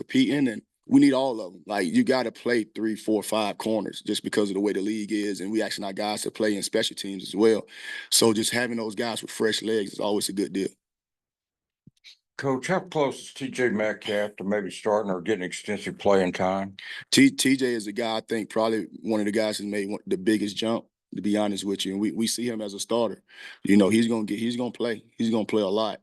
competing, and we need all of them. Like, you got to play 3, 4, 5 corners just because of the way the league is, and we asking our guys to play in special teams as well. So just having those guys with fresh legs is always a good deal. Coach, how close is TJ Metcalf to maybe starting or getting extensive playing time? TJ is a guy, I think, probably one of the guys who made the biggest jump, to be honest with you. And we see him as a starter. You know, he's gonna play. He's gonna play a lot.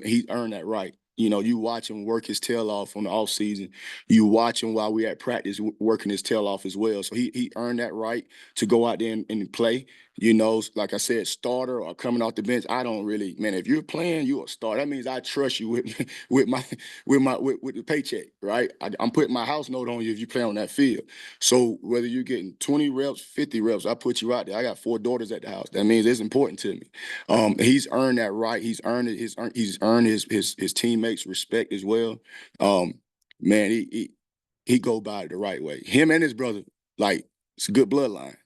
He's earned that right. You know, you watch him work his tail off on the off season. You watch him while we at practice working his tail off as well. So he earned that right to go out there and play. You know, like I said, starter or coming off the bench. I don't really, man. If you're playing, you're a starter. That means I trust you with the paycheck, right? I'm putting my house note on you if you play on that field. So whether you're getting 20 reps, 50 reps, I put you out there. I got 4 daughters at the house. That means it's important to me. He's earned that right. He's earned it. He's earned his teammates' respect as well. Man, he go by it the right way. Him and his brother, like, it's a good bloodline.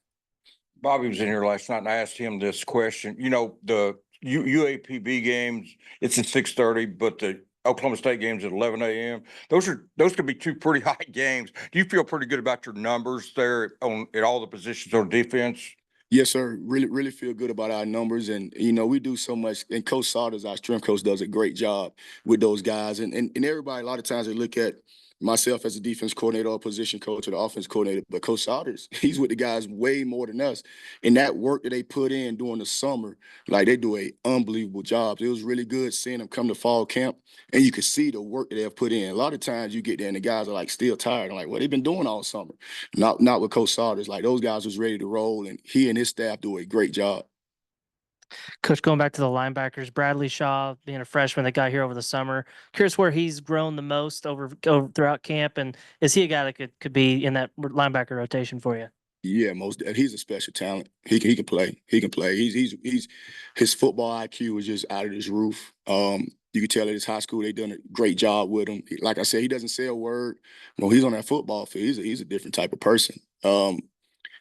Bobby was in here last night, and I asked him this question. You know, the UAPB games, it's at 6:30, but the Oklahoma State games at 11 a.m. Those could be 2 pretty high games. Do you feel pretty good about your numbers there at all the positions on defense? Yes, sir. Really, really feel good about our numbers. And, you know, we do so much. And Coach Saunders, our strength coach, does a great job with those guys. And everybody, a lot of times they look at myself as a defense coordinator or position coach or the offense coordinator, but Coach Saunders, he's with the guys way more than us. And that work that they put in during the summer, like, they do a unbelievable job. It was really good seeing them come to fall camp, and you could see the work that they've put in. A lot of times you get there and the guys are like still tired. I'm like, well, they've been doing all summer. Not with Coach Saunders. Like, those guys was ready to roll, and he and his staff do a great job. Coach, going back to the linebackers, Bradley Shaw being a freshman that got here over the summer, curious where he's grown the most over throughout camp, and is he a guy that could be in that linebacker rotation for you? Yeah, he's a special talent. He can play. He can play. He's his football IQ is just out of this roof. You can tell at his high school they done a great job with him. Like I said, he doesn't say a word. When he's on that football field, he's a different type of person.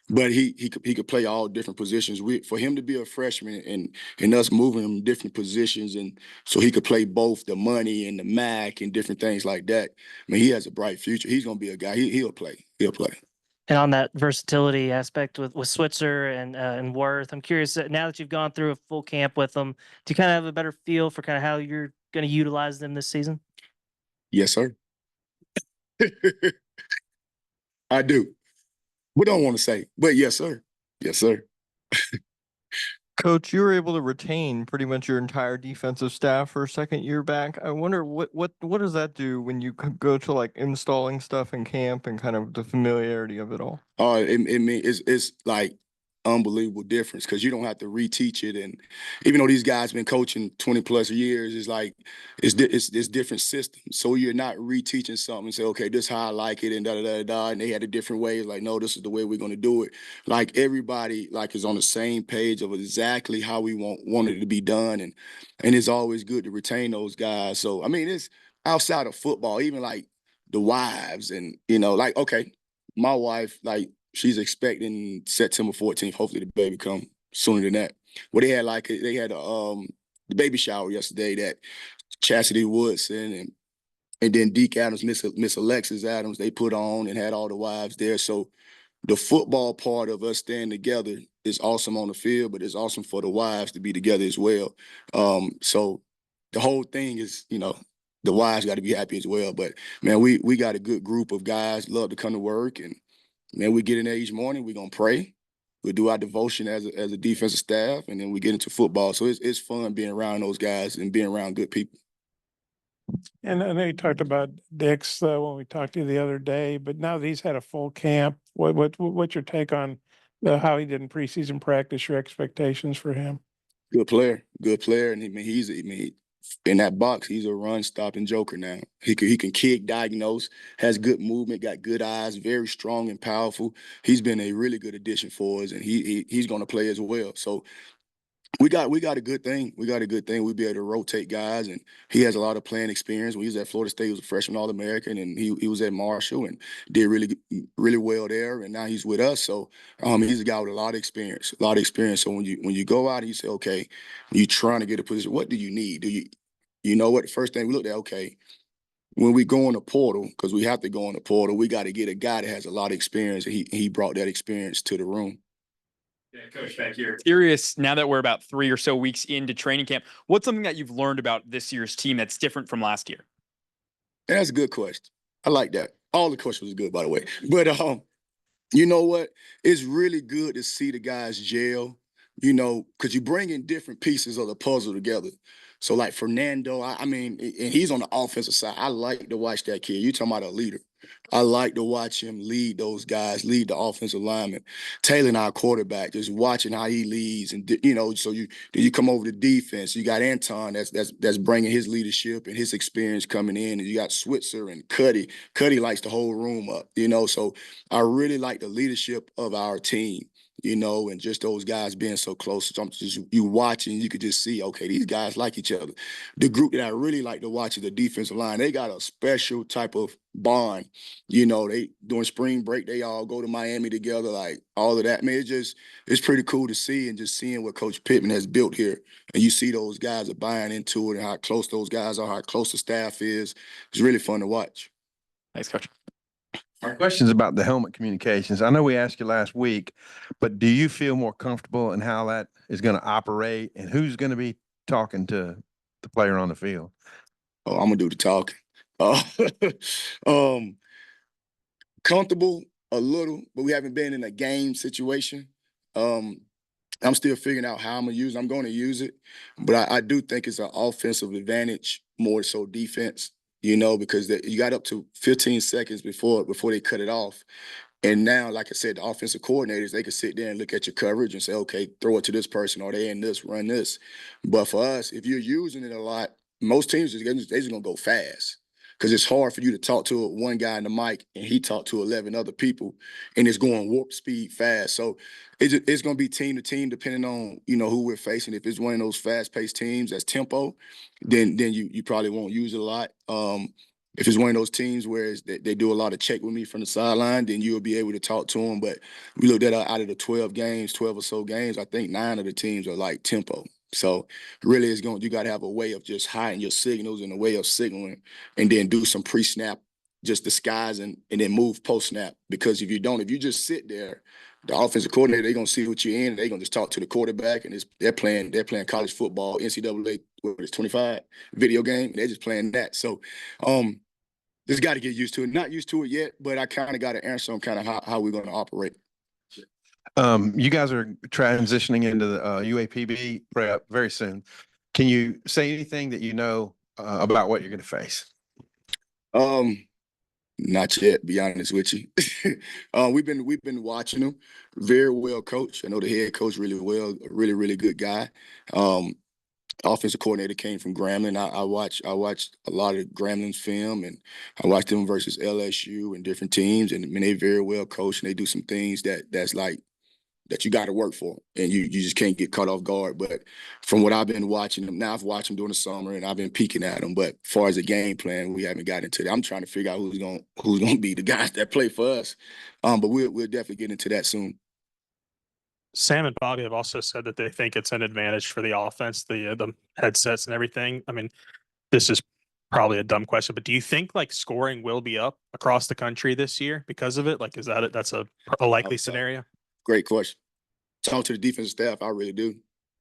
But he could play all different positions. For him to be a freshman and us moving him different positions, and so he could play both the money and the MAC and different things like that. I mean, he has a bright future. He's gonna be a guy. He'll play. He'll play. And on that versatility aspect with Switzer and Worth, I'm curious, now that you've gone through a full camp with them, do you kind of have a better feel for kind of how you're going to utilize them this season? Yes, sir. I do. We don't want to say, but yes, sir. Yes, sir. Coach, you were able to retain pretty much your entire defensive staff for a second year back. I wonder what does that do when you go to like installing stuff in camp and kind of the familiarity of it all? It's like unbelievable difference because you don't have to reteach it. And even though these guys been coaching 20 plus years, it's like it's different systems. So you're not reteaching something and say, okay, this is how I like it, and da da da da. And they had a different way. Like, no, this is the way we're gonna do it. Like, everybody is on the same page of exactly how we want it to be done. And it's always good to retain those guys. So I mean, it's outside of football, even like the wives, and like, okay, my wife, like, she's expecting September 14th. Hopefully the baby come sooner than that. Well, they had the baby shower yesterday that Chastity Woodson and then Deke Adams, Miss Alexis Adams, they put on and had all the wives there. So the football part of us staying together is awesome on the field, but it's awesome for the wives to be together as well. So the whole thing is, the wives got to be happy as well. But man, we got a good group of guys, love to come to work, and man, we get in there each morning, we're going to pray. We'll do our devotion as a defensive staff, and then we get into football. So it's fun being around those guys and being around good people. And I know you talked about Dix when we talked to you the other day, but now that he's had a full camp, what's your take on how he did in preseason practice, your expectations for him? Good player. And he's in that box, he's a run-stopping joker now. He can kick, diagnose, has good movement, got good eyes, very strong and powerful. He's been a really good addition for us, and he's going to play as well. So we got a good thing. We'll be able to rotate guys, and he has a lot of playing experience. When he was at Florida State, he was a freshman All-American, and he was at Marshall and did really well there. And now he's with us, so he's a guy with a lot of experience. So when you go out and you say, okay, you're trying to get a position, what do you need? You know what? The first thing we looked at, okay, when we go in the portal, because we have to go in the portal, we got to get a guy that has a lot of experience, and he brought that experience to the room. Yeah, Coach, back here. Curious, now that we're about 3 or so weeks into training camp, what's something that you've learned about this year's team that's different from last year? And that's a good question. I like that. All the questions are good, by the way. But you know what? It's really good to see the guys gel, because you bring in different pieces of the puzzle together. So like Fernando, I mean, and he's on the offensive side. I like to watch that kid. You talking about a leader. I like to watch him lead those guys, lead the offensive lineman. Taylor, our quarterback, just watching how he leads, and so you come over to defense. You got Anton that's bringing his leadership and his experience coming in, and you got Switzer and Cuddy. Cuddy likes the whole room up, So I really like the leadership of our team. And just those guys being so close. So I'm just you watching, you could just see, okay, these guys like each other. The group that I really like to watch is the defensive line. They got a special type of bond. They during spring break, they all go to Miami together, like all of that. Man, it's pretty cool to see, and just seeing what Coach Pittman has built here. And you see those guys are buying into it, and how close those guys are, how close the staff is. It's really fun to watch. Thanks, Coach. Questions about the helmet communications. I know we asked you last week, but do you feel more comfortable in how that is going to operate, and who's going to be talking to the player on the field? Oh, I'm gonna do the talking. Comfortable a little, but we haven't been in a game situation. I'm still figuring out how I'm gonna use it. I'm going to use it, but I do think it's an offensive advantage more so defense. Because you got up to 15 seconds before they cut it off. And now, like I said, the offensive coordinators, they can sit there and look at your coverage and say, okay, throw it to this person, or they in this, run this. But for us, if you're using it a lot, most teams, they're just going to go fast, because it's hard for you to talk to one guy in the mic and he talked to 11 other people, and it's going warp speed fast. So it's going to be team to team depending on, who we're facing. If it's one of those fast-paced teams that's tempo, then you probably won't use it a lot. If it's one of those teams where they do a lot of check with me from the sideline, then you'll be able to talk to them. But we looked at out of the 12 or so games, I think 9 of the teams are like tempo. So really, you got to have a way of just hiding your signals and a way of signaling, and then do some pre-snap, just disguise and then move post-snap. Because if you just sit there, the offensive coordinator, they're going to see what you're in, and they're going to just talk to the quarterback, and they're playing college football, NCAA, 25 video game, and they're just playing that. So just got to get used to it. Not used to it yet, but I kind of got to answer on kind of how we're going to operate. You guys are transitioning into the UAPB prep very soon. Can you say anything that about what you're going to face? Not yet, be honest with you. We've been watching them. Very well coached. I know the head coach really well. A really, really good guy. Offensive coordinator came from Grambling. I watched a lot of Grambling's film, and I watched them versus LSU and different teams, and I mean, they very well coached, and they do some things that's like that you got to work for, and you just can't get caught off guard. But from what I've been watching them, now I've watched them during the summer, and I've been peeking at them. But as far as the game plan, we haven't gotten into that. I'm trying to figure out who's gonna be the guys that play for us. But we'll definitely get into that soon. Sam and Bobby have also said that they think it's an advantage for the offense, the headsets and everything. I mean, this is probably a dumb question, but do you think like scoring will be up across the country this year because of it? Like, is that's a likely scenario? Great question. Talk to the defensive staff. I really do.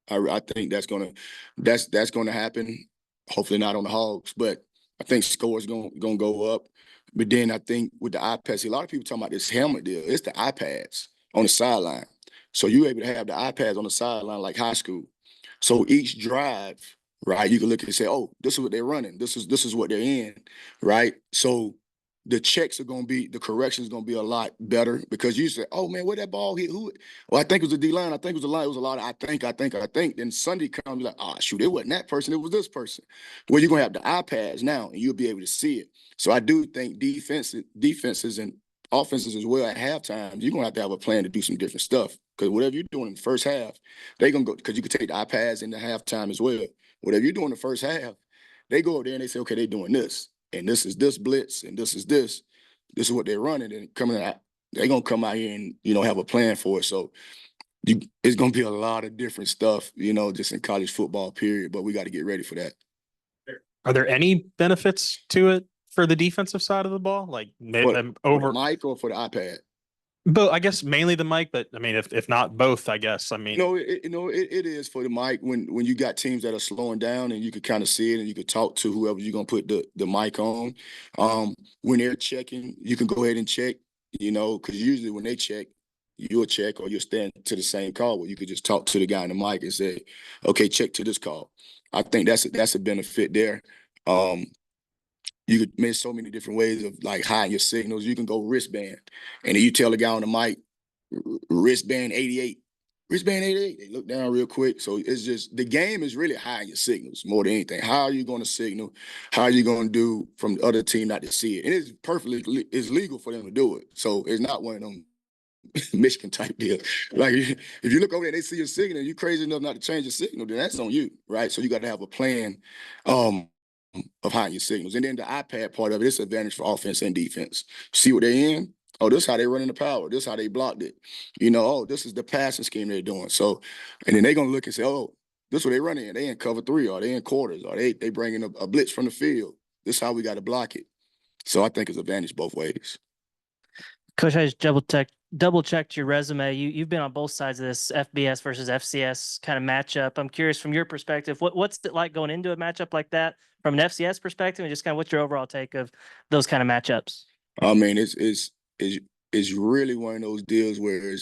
I think that's gonna happen. Hopefully not on the Hogs, but I think scores gonna go up. But then I think with the iPads, see, a lot of people talking about this helmet deal. It's the iPads on the sideline. So you're able to have the iPads on the sideline like high school. So each drive, right, you can look and say, oh, this is what they're running. This is what they're in, right? So the checks are going to be, the corrections going to be a lot better, because you say, oh, man, where that ball hit? Who? Well, I think it was the D-line. I think it was the line. It was a lot of I think. Then Sunday comes like, oh, shoot, it wasn't that person. It was this person. Well, you're going to have the iPads now, and you'll be able to see it. So I do think defenses and offenses as well at halftime, you're going to have a plan to do some different stuff. Because whatever you're doing in the first half, they're going to go, because you can take the iPads into halftime as well. Whatever you're doing in the first half, they go up there and they say, okay, they're doing this. And this is this blitz, and this is this. This is what they're running. And coming out, they're going to come out here and, have a plan for it. So it's going to be a lot of different stuff, just in college football, period. But we got to get ready for that. Are there any benefits to it for the defensive side of the ball? Like For the over, mic or for the iPad? but I guess mainly the mic, but I mean, if not both, I guess. I mean, It is for the mic when you got teams that are slowing down and you could kind of see it and you could talk to whoever you're gonna put the mic on. When they're checking, you can go ahead and check, because usually when they check, you'll check or you'll stand to the same call where you could just talk to the guy in the mic and say, okay, check to this call. I think that's a benefit there. You could make so many different ways of like hiding your signals. You can go wristband, and then you tell the guy on the mic, wristband 88. Wristband 88. They look down real quick. So it's just the game is really hiding your signals more than anything. How are you going to signal? How are you going to do from the other team not to see it? And it's it's legal for them to do it. So it's not one of them Michigan type deal. Like if you look over there and they see your signal and you're crazy enough not to change your signal, then that's on you, right? So you got to have a plan of hiding your signals. And then the iPad part of it, it's an advantage for offense and defense. See what they're in? Oh, this is how they running the power. This is how they blocked it. Oh, this is the passing scheme they're doing. So, and then they're going to look and say, oh, this is what they run in. They in cover 3 or they in quarters or they bringing a blitz from the field. This is how we got to block it. So I think it's advantage both ways. Coach, I just double checked your resume. You've been on both sides of this FBS versus FCS kind of matchup. I'm curious from your perspective, what's it like going into a matchup like that from an FCS perspective, and just kind of what's your overall take of those kind of matchups? I mean, it's really one of those deals where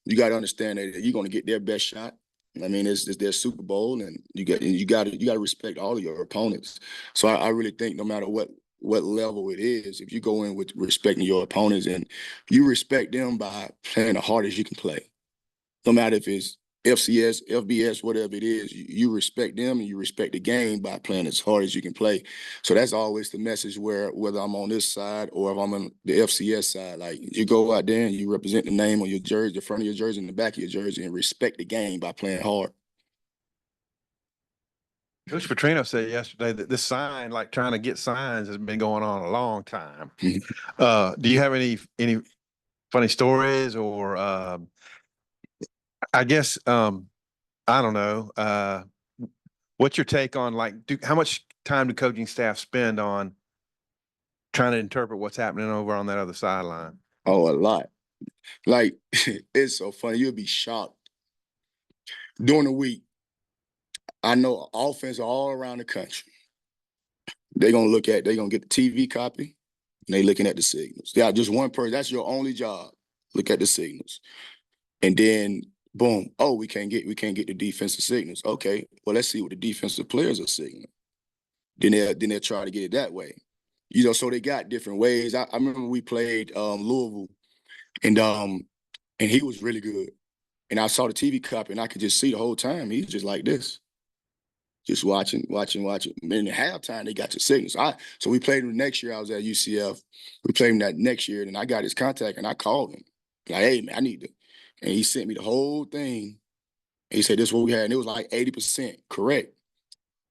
you got to understand that you're going to get their best shot. I mean, it's their Super Bowl, and you got to respect all of your opponents. So I really think no matter what level it is, if you go in with respecting your opponents and you respect them by playing the hardest you can play, no matter if it's FCS, FBS, whatever it is, you respect them and you respect the game by playing as hard as you can play. So that's always the message whether I'm on this side or if I'm on the FCS side, like you go out there and you represent the name on your jersey, the front of your jersey and the back of your jersey, and respect the game by playing hard. Coach Petrino said yesterday that this sign, like trying to get signs, has been going on a long time. Do you have any funny stories or I guess I don't know. What's your take on how much time do coaching staff spend on trying to interpret what's happening over on that other sideline? Oh, a lot. Like it's so funny. You'll be shocked. During the week, I know offense all around the country. They're gonna get the TV copy, and they looking at the signals. Yeah, just one person. That's your only job. Look at the signals. And then boom, oh, we can't get the defensive signals. Okay, well, let's see what the defensive players are signaling. Then they'll try to get it that way. So they got different ways. I remember we played Louisville, and he was really good. And I saw the TV copy, and I could just see the whole time he's just like this, just watching. And in halftime, they got the signals. So we played him the next year. I was at UCF. We played him that next year, and I got his contact, and I called him like, "Hey man, I need to." And he sent me the whole thing. And he said, "This is what we had," and it was like 80% correct.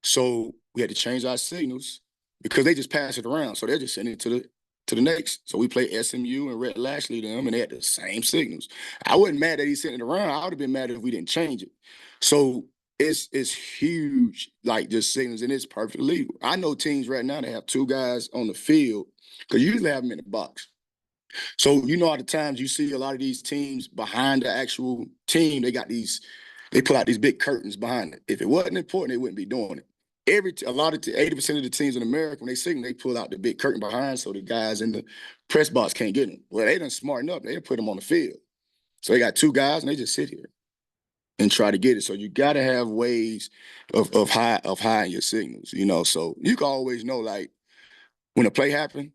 So we had to change our signals because they just pass it around. So they're just sending it to the next. So we played SMU and Red Lashley to them, and they had the same signals. I wasn't mad that he sent it around. I would have been mad if we didn't change it. So it's huge, like just signals, and it's perfectly legal. I know teams right now that have 2 guys on the field because you usually have them in the box. So all the times you see a lot of these teams behind the actual team, they put out these big curtains behind it. If it wasn't important, they wouldn't be doing it. 80% of the teams in America, when they signal, they pull out the big curtain behind so the guys in the press box can't get them. Well, they done smarten up. They done put them on the field. So they got 2 guys and they just sit here and try to get it. So you got to have ways of hiding your signals, So you can always know, like, when a play happened,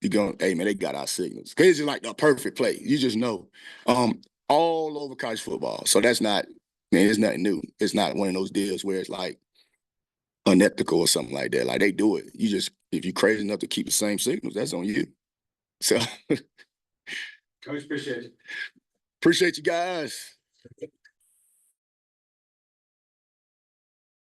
you're going, hey, man, they got our signals. Because it's just like the perfect play. You just know. All over college football. So that's not, man, it's nothing new. It's not one of those deals where it's like unethical or something like that. Like they do it. If you're crazy enough to keep the same signals, that's on you. So Coach, appreciate it. Appreciate you guys.